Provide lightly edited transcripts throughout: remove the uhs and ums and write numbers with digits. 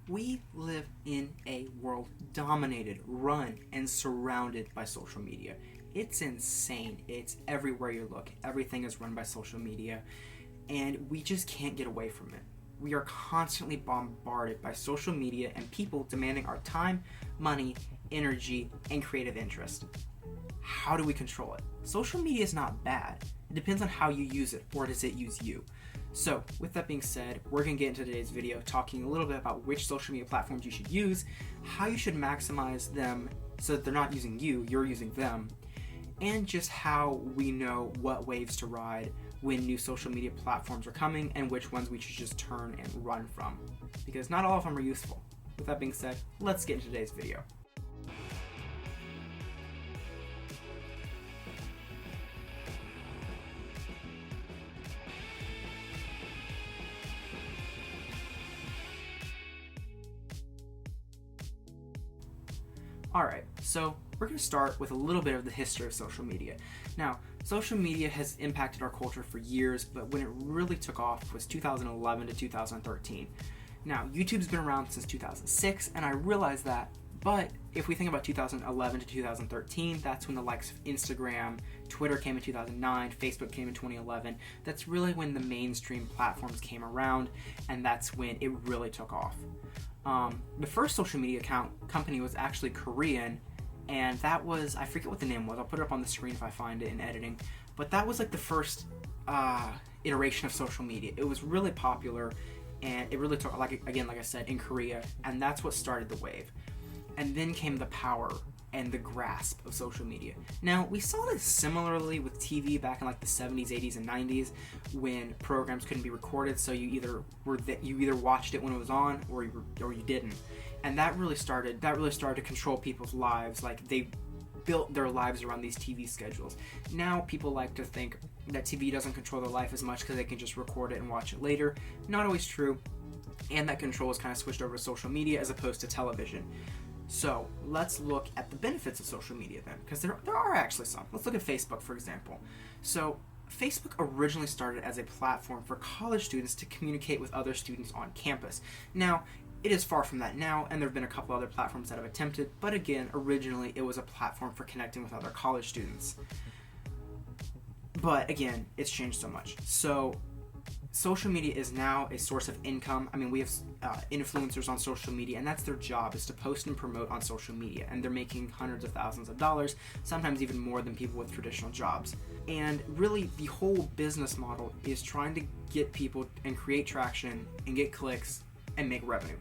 We live in a world dominated, run, and surrounded by social media. It's insane. It's everywhere you look. Everything is run by social media, and we just can't get away from it. We are constantly bombarded by social media and people demanding our time, money, energy, and creative interest. How do we control it? Social media is not bad. It depends on how you use it, or does it use you? So, with that being said, we're going to get into today's video talking a little bit about which social media platforms you should use, how you should maximize them so that they're not using you, you're using them, and just how we know what waves to ride when new social media platforms are coming and which ones we should just turn and run from. Because not all of them are useful. With that being said, let's get into today's video. Alright, so we're going to start with a little bit of the history of social media. Now, social media has impacted our culture for years, but when it really took off was 2011 to 2013. Now, YouTube's been around since 2006, and I realize that, but if we think about 2011 to 2013, that's when the likes of Instagram, Twitter came in 2009, Facebook came in 2011. That's really when the mainstream platforms came around, and that's when it really took off. The first social media company was actually Korean, and that was, I forget what the name was, I'll put it up on the screen if I find it in editing, but that was like the first iteration of social media. It was really popular, and it really took, like I said, in Korea, and that's what started the wave. And then came the power and the grasp of social media. Now, we saw this similarly with TV back in like the 70s, 80s, and 90s when programs couldn't be recorded, so you either watched it when it was on or you didn't. And that really started to control people's lives. Like, they built their lives around these TV schedules. Now people like to think that TV doesn't control their life as much because they can just record it and watch it later. Not always true. And that control is kind of switched over to social media as opposed to television. So let's look at the benefits of social media then, because there are actually some. Let's look at Facebook, for example. So Facebook originally started as a platform for college students to communicate with other students on campus. Now, it is far from that now, and there have been a couple other platforms that have attempted, but again, originally it was a platform for connecting with other college students. But again, it's changed so much. So social media is now a source of income. I mean, we have influencers on social media, and that's their job, is to post and promote on social media, and they're making hundreds of thousands of dollars, sometimes even more than people with traditional jobs. And really, the whole business model is trying to get people and create traction and get clicks and make revenue.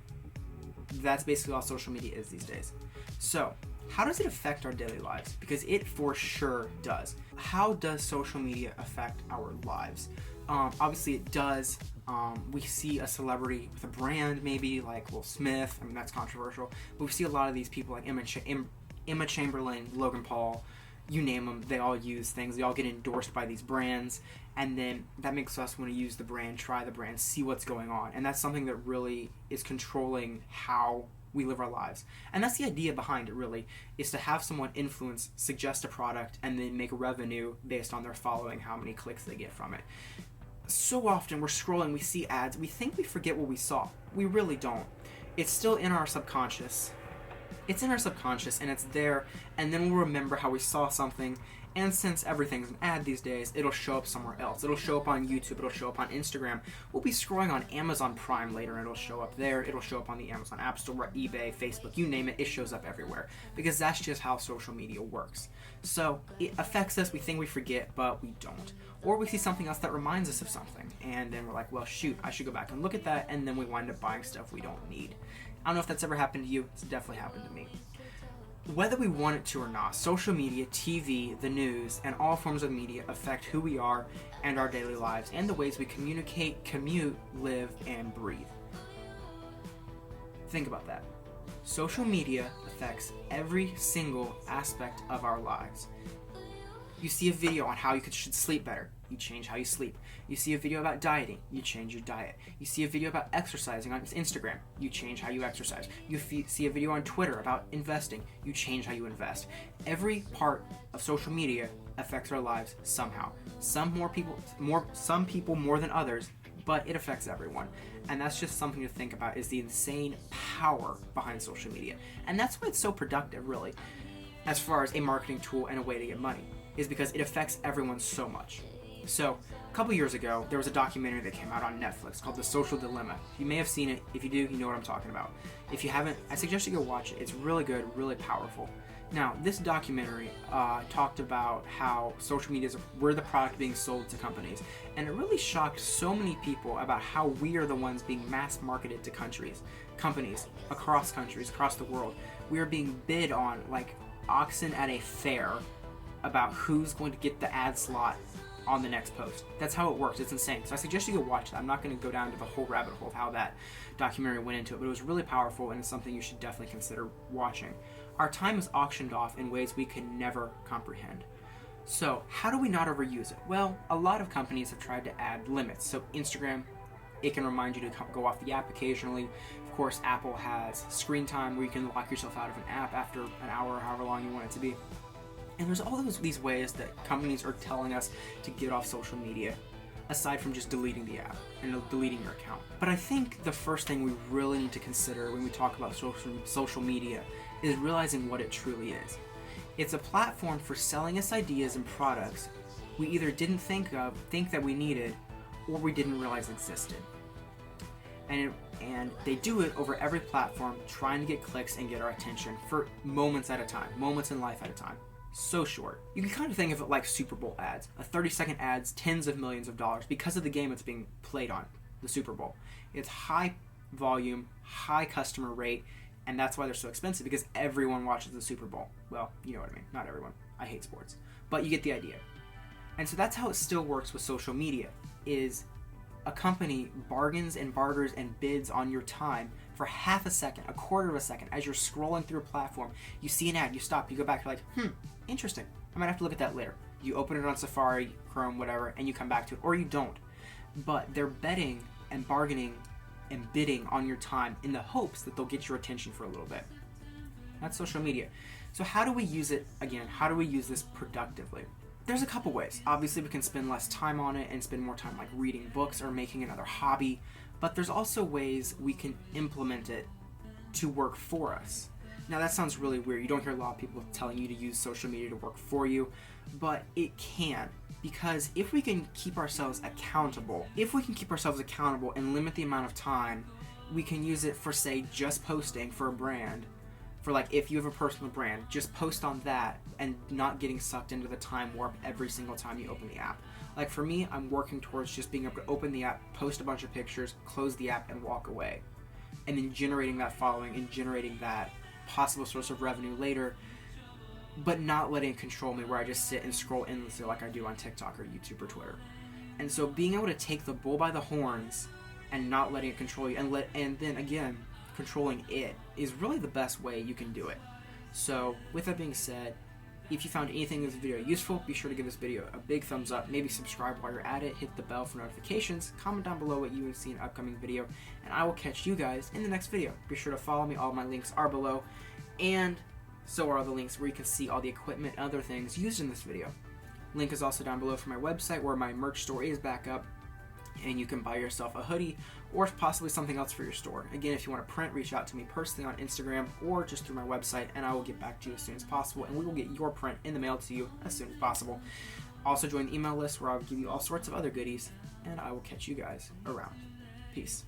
That's basically all social media is these days. So, how does it affect our daily lives? Because it for sure does. How does social media affect our lives? Obviously it does. We see a celebrity with a brand, maybe like Will Smith. I mean, that's controversial, but we see a lot of these people like Emma Chamberlain, Logan Paul, you name them. They all use things. They all get endorsed by these brands, and then that makes us want to use the brand, try the brand, see what's going on, and that's something that really is controlling how we live our lives. And that's the idea behind it, really, is to have someone influence, suggest a product, and then make revenue based on their following, how many clicks they get from it. So often we're scrolling, we see ads, we think we forget what we saw. We really don't. It's still in our subconscious. It's in our subconscious, and it's there, and then we'll remember how we saw something. And since everything's an ad these days, it'll show up somewhere else. It'll show up on YouTube, it'll show up on Instagram. We'll be scrolling on Amazon Prime later, and it'll show up there. It'll show up on the Amazon App Store, eBay, Facebook, you name it, it shows up everywhere. Because that's just how social media works. So it affects us, we think we forget, but we don't. Or we see something else that reminds us of something, and then we're like, well, shoot, I should go back and look at that, and then we wind up buying stuff we don't need. I don't know if that's ever happened to you. It's definitely happened to me. Whether we want it to or not, social media, TV, the news, and all forms of media affect who we are and our daily lives and the ways we communicate, commute, live, and breathe. Think about that. Social media affects every single aspect of our lives. You see a video on how you should sleep better, you change how you sleep. You see a video about dieting, you change your diet. You see a video about exercising on Instagram, you change how you exercise. You see a video on Twitter about investing, you change how you invest. Every part of social media affects our lives somehow. Some people more than others, but it affects everyone. And that's just something to think about, is the insane power behind social media. And that's why it's so productive, really, as far as a marketing tool and a way to get money, is because it affects everyone so much. So, a couple years ago, there was a documentary that came out on Netflix called The Social Dilemma. You may have seen it. If you do, you know what I'm talking about. If you haven't, I suggest you go watch it. It's really good, really powerful. Now, this documentary talked about how social media is we're the product being sold to companies. And it really shocked so many people about how we are the ones being mass marketed to companies across countries, across the world. We are being bid on like oxen at a fair about who's going to get the ad slot on the next post. That's how it works. It's insane. So I suggest you go watch that. I'm not going to go down to the whole rabbit hole of how that documentary went into it, but it was really powerful and it's something you should definitely consider watching. Our time is auctioned off in ways we can never comprehend. So how do we not overuse it? Well, a lot of companies have tried to add limits. So Instagram, it can remind you to go off the app occasionally. Of course, Apple has screen time where you can lock yourself out of an app after an hour or however long you want it to be. And there's all these ways that companies are telling us to get off social media, aside from just deleting the app and deleting your account. But I think the first thing we really need to consider when we talk about social media is realizing what it truly is. It's a platform for selling us ideas and products we either didn't think that we needed, or we didn't realize existed. And they do it over every platform, trying to get clicks and get our attention for moments at a time, moments in life at a time. So short. You can kind of think of it like Super Bowl ads. A 30-second ads, tens of millions of dollars because of the game it's being played on, the Super Bowl. It's high volume, high customer rate, and that's why they're so expensive, because everyone watches the Super Bowl. Well, you know what I mean. Not everyone. I hate sports. But you get the idea. And so that's how it still works with social media, is a company bargains and barters and bids on your time for half a second, a quarter of a second. As you're scrolling through a platform, you see an ad, you stop, you go back, you're like, interesting. I might have to look at that later. You open it on Safari, Chrome, whatever, and you come back to it, or you don't. But they're betting and bargaining and bidding on your time in the hopes that they'll get your attention for a little bit. That's social media. So how do we use it, again, how do we use this productively? There's a couple ways. Obviously, we can spend less time on it and spend more time like reading books or making another hobby, but there's also ways we can implement it to work for us. Now that sounds really weird. You don't hear a lot of people telling you to use social media to work for you, but it can. Because if we can keep ourselves accountable, and limit the amount of time, we can use it for, say, just posting for a brand. For like, if you have a personal brand, just post on that and not getting sucked into the time warp every single time you open the app. Like for me, I'm working towards just being able to open the app, post a bunch of pictures, close the app, and walk away. And then generating that following and generating that possible source of revenue later, but not letting it control me where I just sit and scroll endlessly like I do on TikTok or YouTube or Twitter. And so being able to take the bull by the horns and not letting it control you, and then again, controlling it, is really the best way you can do it. So with that being said, if you found anything in this video useful, be sure to give this video a big thumbs up, maybe subscribe while you're at it, hit the bell for notifications, comment down below what you would see in an upcoming video, and I will catch you guys in the next video. Be sure to follow me, all my links are below, and so are all the links where you can see all the equipment and other things used in this video. Link is also down below for my website where my merch store is back up, and you can buy yourself a hoodie or possibly something else for your store. Again, if you want to print, reach out to me personally on Instagram or just through my website, and I will get back to you as soon as possible, and we will get your print in the mail to you as soon as possible. Also join the email list where I'll give you all sorts of other goodies, and I will catch you guys around. Peace.